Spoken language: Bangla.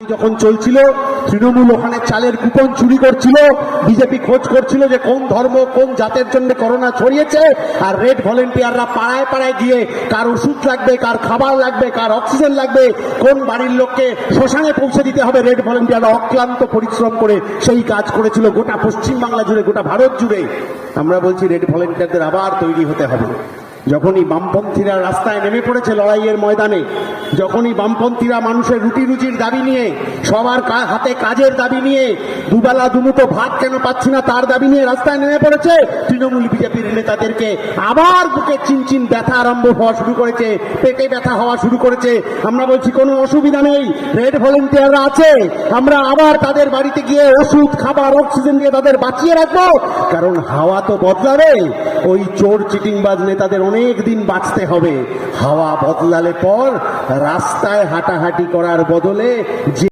যখন চলছিল তৃণমূল ওখানে চালের কুপন চুরি করছিল, বিজেপি খোঁজ করছিল যে কোন ধর্ম কোন জাতের জন্য করোনা ছড়িয়েছে, আর রেড ভলেন্টিয়াররা পাড়ায় পাড়ায় গিয়ে কার ওষুধ লাগবে, কার খাবার লাগবে, কার অক্সিজেন লাগবে, কোন বাড়ির লোককে শ্মশানে পৌঁছে দিতে হবে, রেড ভলেন্টিয়াররা অক্লান্ত পরিশ্রম করে সেই কাজ করেছিল গোটা পশ্চিমবাংলা জুড়ে, গোটা ভারত জুড়ে। আমরা বলছি রেড ভলেন্টিয়ারদের আবার তৈরি হতে হবে। যখনই বামপন্থীরা রাস্তায় নেমে পড়েছে লড়াইয়ের ময়দানে, যখনই বামপন্থীরা মানুষের রুটি রুজির দাবি নিয়ে, সবার হাতে কাজের দাবি নিয়ে, দুবেলা দুমুঠো ভাত কেন পাচ্ছি না তার দাবি নিয়ে রাস্তায় নেমে পড়েছে, তৃণমূল বিজেপির নেতাদেরকে আবার বুকে চিনচিন ব্যথা আরম্ভ হওয়া শুরু করেছে, পেটে ব্যথা হওয়া শুরু করেছে। আমরা বলছি কোনো অসুবিধা নেই, রেড ভলেন্টিয়াররা আছে, আমরা আবার তাদের বাড়িতে গিয়ে ওষুধ খাবার অক্সিজেন দিয়ে তাদের বাঁচিয়ে রাখবো। কারণ হাওয়া তো বদলাবে, ওই চোর চিটিংবাজ নেতাদের অনেক দিন বাঁচতে হবে। হাওয়া বদলালে পর রাস্তায় হাঁটাহাঁটি করার বদলে